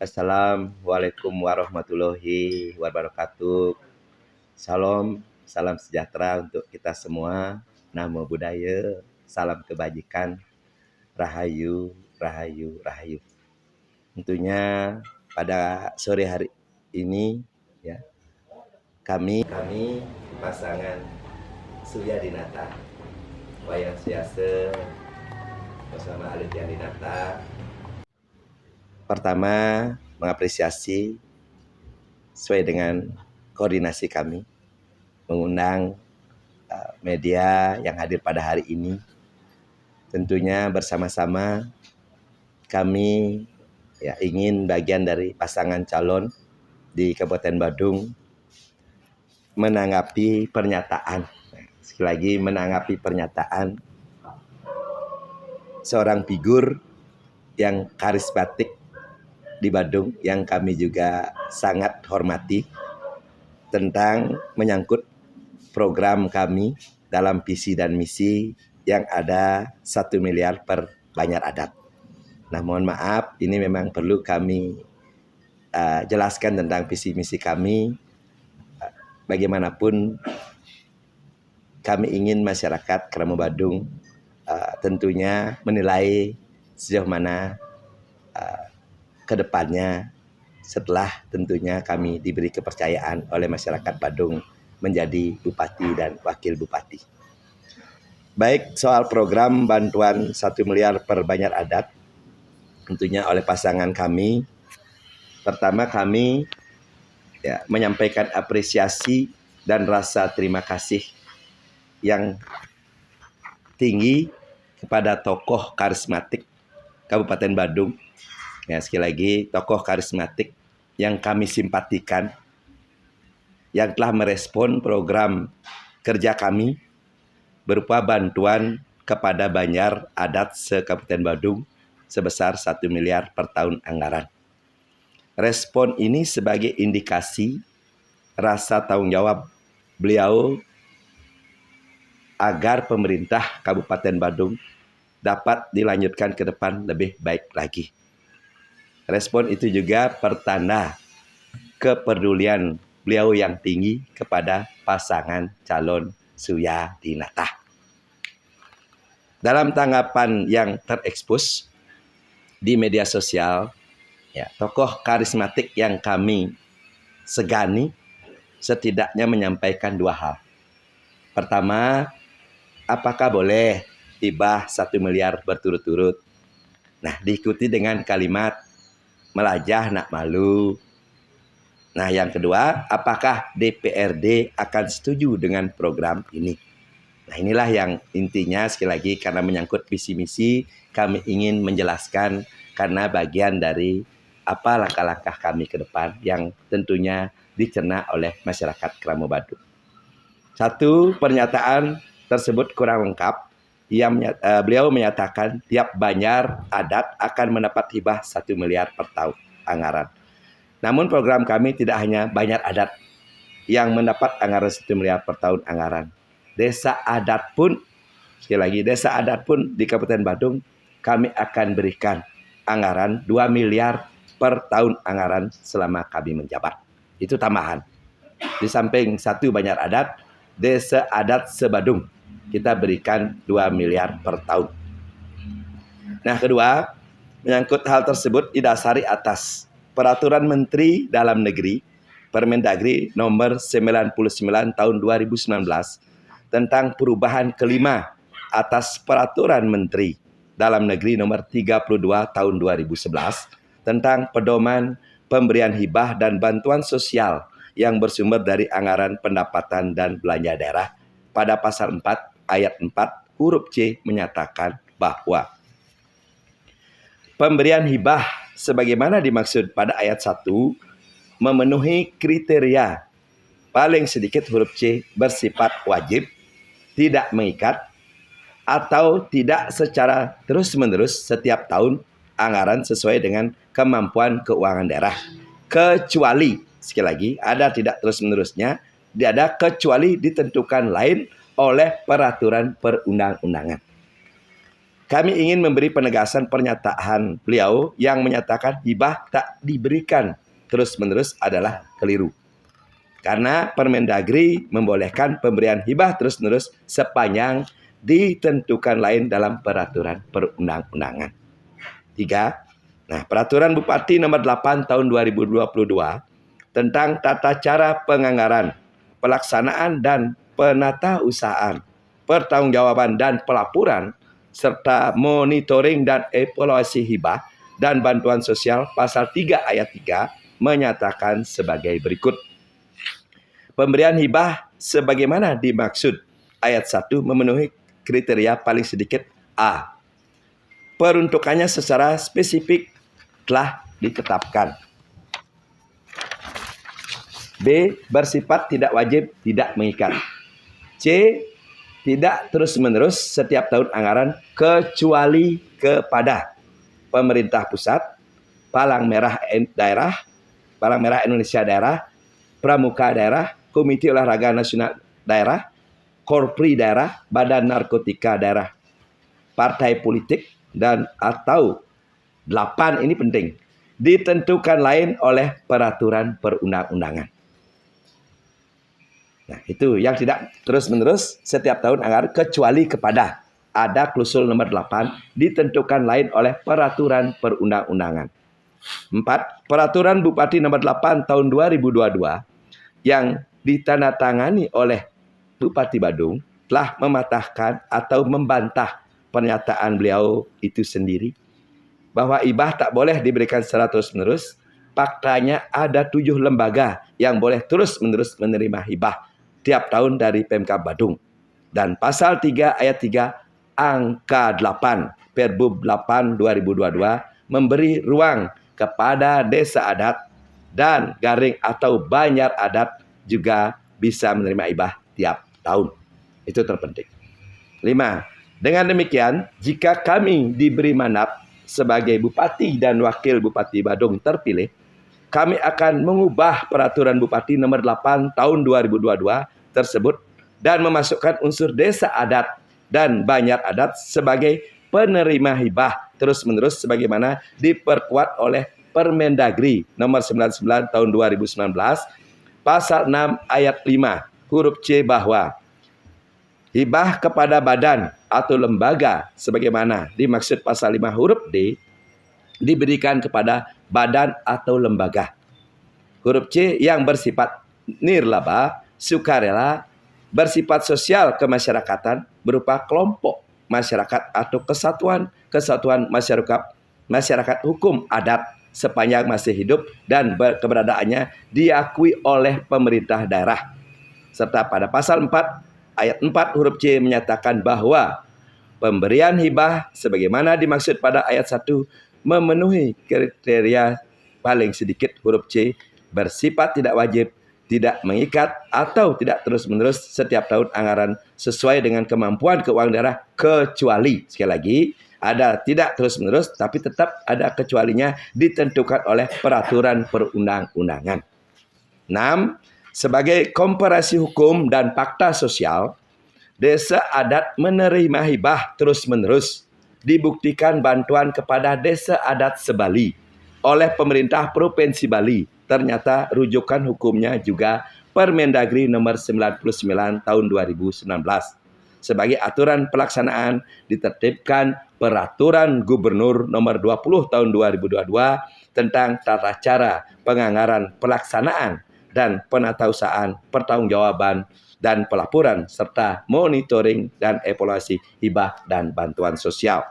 Assalamualaikum warahmatullahi wabarakatuh. Salam, salam sejahtera untuk kita semua. Namo Buddhaya, salam kebajikan, rahayu, rahayu, rahayu. Tentunya pada sore hari ini ya, kami pasangan Surya Dinata, Wayang Siase bersama Alitian Dinata. Pertama, mengapresiasi sesuai dengan koordinasi kami mengundang media yang hadir pada hari ini. Tentunya bersama-sama kami ingin bagian dari pasangan calon di Kabupaten Badung menanggapi pernyataan, sekali lagi menanggapi pernyataan seorang figur yang karismatik di Badung yang kami juga sangat hormati tentang menyangkut program kami dalam visi dan misi yang ada 1 miliar per Banjar Adat. Nah, mohon maaf, ini memang perlu kami jelaskan tentang visi misi kami. Bagaimanapun kami ingin masyarakat Kramo Badung tentunya menilai sejauh mana ke depannya setelah tentunya kami diberi kepercayaan oleh masyarakat Badung menjadi bupati dan wakil bupati. Baik soal program bantuan 1 miliar per Banjar Adat tentunya oleh pasangan kami. Pertama kami menyampaikan apresiasi dan rasa terima kasih yang tinggi kepada tokoh karismatik Kabupaten Badung. Ya, sekali lagi tokoh karismatik yang kami simpatikan yang telah merespon program kerja kami berupa bantuan kepada Banjar Adat se-Kabupaten Badung sebesar 1 miliar per tahun anggaran. Respon ini sebagai indikasi rasa tanggung jawab beliau agar pemerintah Kabupaten Badung dapat dilanjutkan ke depan lebih baik lagi. Respon itu juga pertanda kepedulian beliau yang tinggi kepada pasangan calon Surya Dinata. Dalam tanggapan yang terekspos di media sosial, tokoh karismatik yang kami segani setidaknya menyampaikan 2 hal. Pertama, apakah boleh hibah 1 miliar berturut-turut? Nah, diikuti dengan kalimat melajah nak malu. Nah, yang kedua, apakah DPRD akan setuju dengan program ini? Nah, inilah yang intinya sekali lagi karena menyangkut visi misi kami ingin menjelaskan karena bagian dari apa langkah-langkah kami ke depan yang tentunya dicerna oleh masyarakat Kramo Badung. 1, pernyataan tersebut kurang lengkap. Beliau menyatakan tiap Banjar Adat akan mendapat hibah 1 miliar per tahun anggaran. Namun program kami tidak hanya Banjar Adat yang mendapat anggaran 1 miliar per tahun anggaran. Desa adat pun, sekali lagi desa adat pun di Kabupaten Badung kami akan berikan anggaran 2 miliar per tahun anggaran selama kami menjabat. Itu tambahan. Di samping 1 Banjar Adat, desa adat se-Badung kita berikan 2 miliar per tahun. Nah, kedua, menyangkut hal tersebut didasari atas Peraturan Menteri Dalam Negeri Permendagri nomor 99 tahun 2019 tentang perubahan kelima atas Peraturan Menteri Dalam Negeri nomor 32 tahun 2011 tentang pedoman pemberian hibah dan bantuan sosial yang bersumber dari anggaran pendapatan dan belanja daerah. Pada pasal 4 ayat 4 huruf C menyatakan bahwa pemberian hibah sebagaimana dimaksud pada ayat 1 memenuhi kriteria paling sedikit huruf C bersifat wajib, tidak mengikat, atau tidak secara terus-menerus setiap tahun anggaran sesuai dengan kemampuan keuangan daerah. Kecuali, sekali lagi, ada tidak terus-menerusnya, ada kecuali ditentukan lain oleh peraturan perundang-undangan. kami ingin memberi penegasan pernyataan beliau yang menyatakan hibah tak diberikan terus-menerus adalah keliru. Karena Permendagri membolehkan pemberian hibah terus-menerus sepanjang ditentukan lain dalam peraturan perundang-undangan. 3. Peraturan Bupati nomor 8 tahun 2022 tentang tata cara penganggaran, pelaksanaan dan penatausahaan, pertanggungjawaban dan pelaporan serta monitoring dan evaluasi hibah dan bantuan sosial pasal 3 ayat 3 menyatakan sebagai berikut. Pemberian hibah sebagaimana dimaksud ayat 1 memenuhi kriteria paling sedikit A. Peruntukannya secara spesifik telah ditetapkan. B. Bersifat tidak wajib, tidak mengikat. C. Tidak terus-menerus setiap tahun anggaran kecuali kepada pemerintah pusat, Palang Merah daerah, Palang Merah Indonesia daerah, Pramuka daerah, Komite Olahraga Nasional daerah, Korpri daerah, Badan Narkotika daerah, partai politik, dan atau 8 ini penting, ditentukan lain oleh peraturan perundang-undangan. Itu yang tidak terus-menerus setiap tahun anggaran kecuali kepada, ada klausul nomor 8, ditentukan lain oleh peraturan perundang-undangan. 4. Peraturan Bupati nomor 8 tahun 2022 yang ditandatangani oleh Bupati Badung telah mematahkan atau membantah pernyataan beliau itu sendiri bahwa hibah tak boleh diberikan secara terus-menerus. Faktanya ada 7 lembaga yang boleh terus-menerus menerima hibah tiap tahun dari Pemkab Badung. Dan pasal 3 ayat 3 angka 8 Perbub 8 2022 memberi ruang kepada desa adat dan garing atau banjar adat juga bisa menerima hibah tiap tahun. Itu terpenting. 5. Dengan demikian, jika kami diberi mandat sebagai Bupati dan Wakil Bupati Badung terpilih, kami akan mengubah peraturan Bupati nomor 8 tahun 2022 tersebut dan memasukkan unsur desa adat dan banjar adat sebagai penerima hibah terus-menerus sebagaimana diperkuat oleh Permendagri nomor 99 tahun 2019 pasal 6 ayat 5 huruf C bahwa hibah kepada badan atau lembaga sebagaimana dimaksud pasal 5 huruf D diberikan kepada badan atau lembaga. Huruf C yang bersifat nirlaba, sukarela, bersifat sosial kemasyarakatan berupa kelompok masyarakat atau kesatuan masyarakat hukum adat sepanjang masih hidup dan keberadaannya diakui oleh pemerintah daerah. Serta pada pasal 4 ayat 4 huruf C menyatakan bahwa pemberian hibah sebagaimana dimaksud pada ayat 1 memenuhi kriteria paling sedikit huruf C, bersifat tidak wajib, tidak mengikat, atau tidak terus-menerus setiap tahun anggaran sesuai dengan kemampuan keuangan daerah kecuali, sekali lagi, ada tidak terus-menerus tapi tetap ada kecualinya ditentukan oleh peraturan perundang-undangan. 6. Sebagai komparasi hukum dan fakta sosial, desa adat menerima hibah terus-menerus dibuktikan bantuan kepada desa adat sebali oleh pemerintah Provinsi Bali. Ternyata rujukan hukumnya juga Permendagri nomor 99 tahun 2019. Sebagai aturan pelaksanaan ditertibkan Peraturan Gubernur nomor 20 tahun 2022 tentang tata cara penganggaran pelaksanaan dan penatausahaan, pertanggungjawaban dan pelaporan serta monitoring dan evaluasi hibah dan bantuan sosial.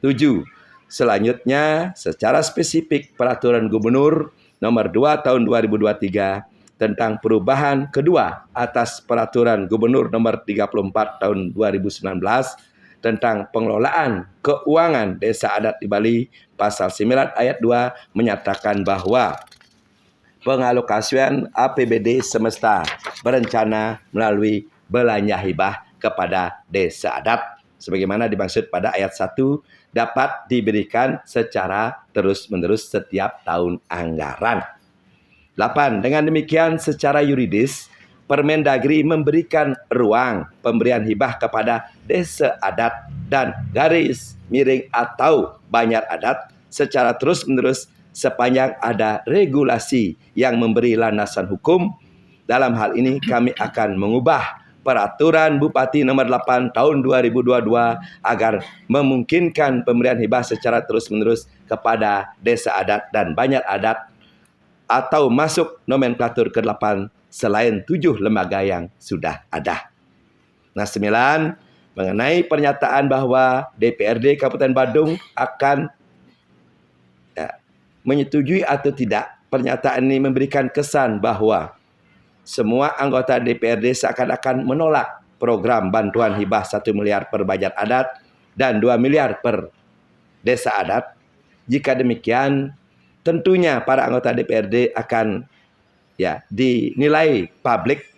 7. Selanjutnya, secara spesifik Peraturan Gubernur nomor 2 tahun 2023 tentang perubahan kedua atas Peraturan Gubernur nomor 34 tahun 2019 tentang pengelolaan keuangan desa adat di Bali pasal 9 ayat 2 menyatakan bahwa pengalokasian APBD semesta berencana melalui belanja hibah kepada desa adat sebagaimana dimaksud pada ayat 1 dapat diberikan secara terus-menerus setiap tahun anggaran. 8. Dengan demikian secara yuridis Permendagri memberikan ruang pemberian hibah kepada desa adat dan garis miring atau banjar adat secara terus-menerus sepanjang ada regulasi yang memberi landasan hukum. Dalam hal ini kami akan mengubah Peraturan Bupati Nomor 8 Tahun 2022 agar memungkinkan pemberian hibah secara terus-menerus kepada desa adat dan banjar adat atau masuk nomenklatur ke-8 selain 7 lembaga yang sudah ada. Nah, 9, mengenai pernyataan bahwa DPRD Kabupaten Badung akan menyetujui atau tidak. Pernyataan ini memberikan kesan bahwa semua anggota DPRD seakan-akan menolak program bantuan hibah 1 miliar per banjar adat dan 2 miliar per desa adat. Jika demikian, tentunya para anggota DPRD akan dinilai publik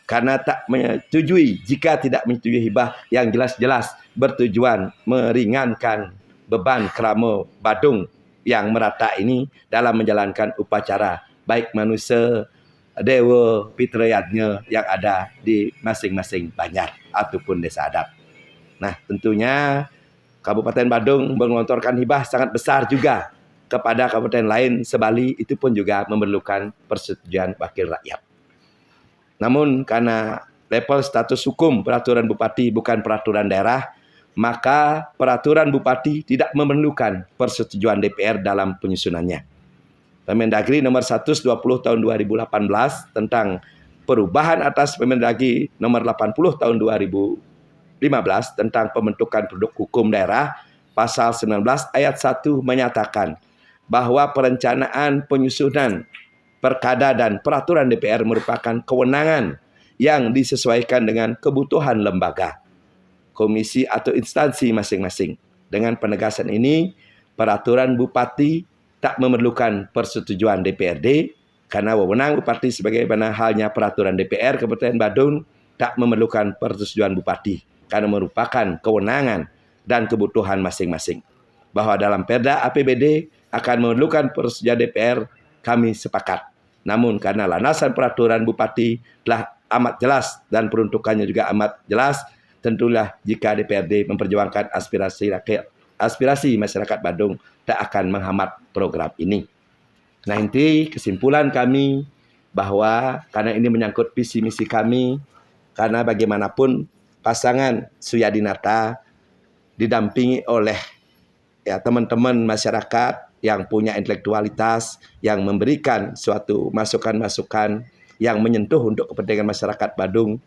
karena tak menyetujui. Jika tidak menyetujui hibah yang jelas-jelas bertujuan meringankan beban Krama Badung yang merata ini dalam menjalankan upacara baik manusia Dewa Fitrayatnya yang ada di masing-masing banjar ataupun desa adat. Nah, tentunya Kabupaten Badung mengelontorkan hibah sangat besar juga kepada kabupaten lain sebali, itu pun juga memerlukan persetujuan wakil rakyat. Namun karena level status hukum peraturan bupati bukan peraturan daerah, maka peraturan bupati tidak memerlukan persetujuan DPR dalam penyusunannya. Permendagri nomor 120 tahun 2018 tentang perubahan atas Permendagri nomor 80 tahun 2015 tentang pembentukan produk hukum daerah pasal 19 ayat 1 menyatakan bahwa perencanaan penyusunan perkada dan peraturan DPR merupakan kewenangan yang disesuaikan dengan kebutuhan lembaga, komisi atau instansi masing-masing. Dengan penegasan ini, peraturan bupati tak memerlukan persetujuan DPRD karena wewenang bupati sebagaimana halnya peraturan DPR Kabupaten Badung tak memerlukan persetujuan bupati karena merupakan kewenangan dan kebutuhan masing-masing. Bahwa dalam Perda APBD akan memerlukan persetujuan DPR, kami sepakat. Namun karena landasan peraturan bupati telah amat jelas dan peruntukannya juga amat jelas, tentulah jika DPRD memperjuangkan aspirasi masyarakat Badung tak akan menghambat program ini. Nah, inti kesimpulan kami bahwa karena ini menyangkut visi misi kami, karena bagaimanapun pasangan Suyadinata didampingi oleh teman-teman masyarakat yang punya intelektualitas, yang memberikan suatu masukan-masukan yang menyentuh untuk kepentingan masyarakat Badung.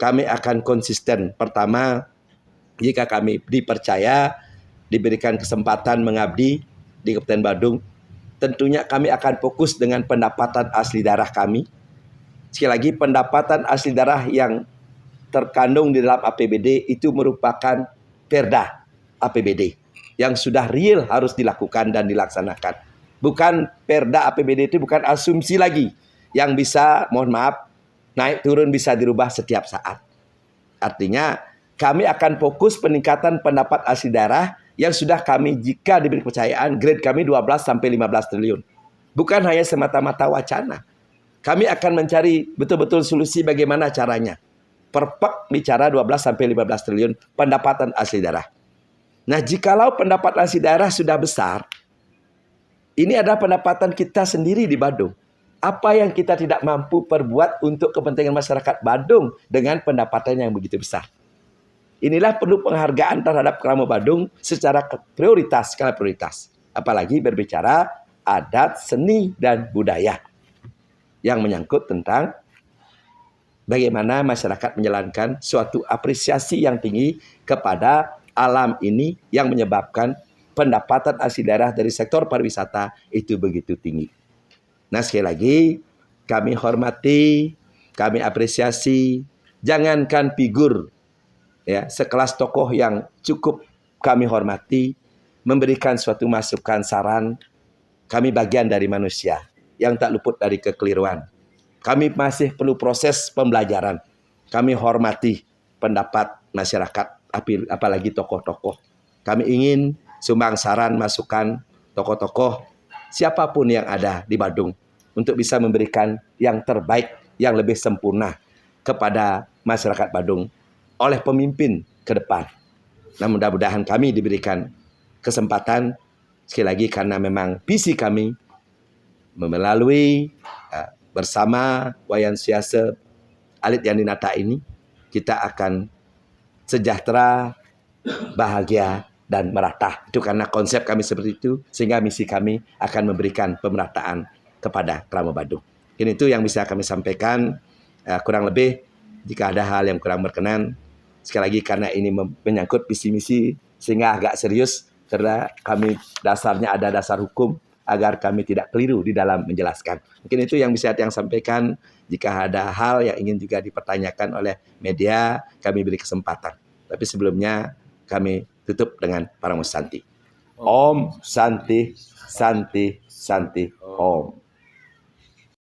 Kami akan konsisten. Pertama, jika kami dipercaya, diberikan kesempatan mengabdi di Kabupaten Badung, tentunya kami akan fokus dengan pendapatan asli daerah kami. Sekali lagi, pendapatan asli daerah yang terkandung di dalam APBD itu merupakan Perda APBD yang sudah real harus dilakukan dan dilaksanakan. Bukan Perda APBD itu bukan asumsi lagi yang bisa, mohon maaf, naik turun bisa dirubah setiap saat. Artinya, kami akan fokus peningkatan pendapat asli daerah yang sudah kami, jika diberi kepercayaan, grade kami 12 sampai 15 triliun. Bukan hanya semata-mata wacana. Kami akan mencari betul-betul solusi bagaimana caranya. Perpek bicara 12 sampai 15 triliun pendapatan asli daerah. Nah, jikalau pendapatan asli daerah sudah besar, ini adalah pendapatan kita sendiri di Badung. Apa yang kita tidak mampu perbuat untuk kepentingan masyarakat Badung dengan pendapatan yang begitu besar. Inilah perlu penghargaan terhadap Krama Badung secara prioritas, skala prioritas. Apalagi berbicara adat, seni, dan budaya yang menyangkut tentang bagaimana masyarakat menjalankan suatu apresiasi yang tinggi kepada alam ini yang menyebabkan pendapatan asli daerah dari sektor pariwisata itu begitu tinggi. Nah, sekali lagi kami hormati, kami apresiasi, jangankan figur sekelas tokoh yang cukup kami hormati, memberikan suatu masukan, saran. Kami bagian dari manusia yang tak luput dari kekeliruan. Kami masih perlu proses pembelajaran. Kami hormati pendapat masyarakat, apalagi tokoh-tokoh. Kami ingin sumbang saran, masukan tokoh-tokoh, siapapun yang ada di Badung, untuk bisa memberikan yang terbaik, yang lebih sempurna. kepada masyarakat Badung oleh pemimpin ke depan. Nah, mudah-mudahan kami diberikan kesempatan sekali lagi karena memang visi kami melalui bersama Wayan Siasa Alit Yandinata ini kita akan sejahtera, bahagia dan merata. Itu karena konsep kami seperti itu sehingga misi kami akan memberikan pemerataan kepada Krama Badung. Ini itu yang bisa kami sampaikan. Kurang lebih jika ada hal yang kurang berkenan, sekali lagi karena ini menyangkut visi misi sehingga agak serius karena kami dasarnya ada dasar hukum agar kami tidak keliru di dalam menjelaskan. Mungkin itu yang bisa yang sampaikan. Jika ada hal yang ingin juga dipertanyakan oleh media, kami beri kesempatan. Tapi sebelumnya kami tutup dengan Paramo Santi. Om Santi, Santi, Santi, Om.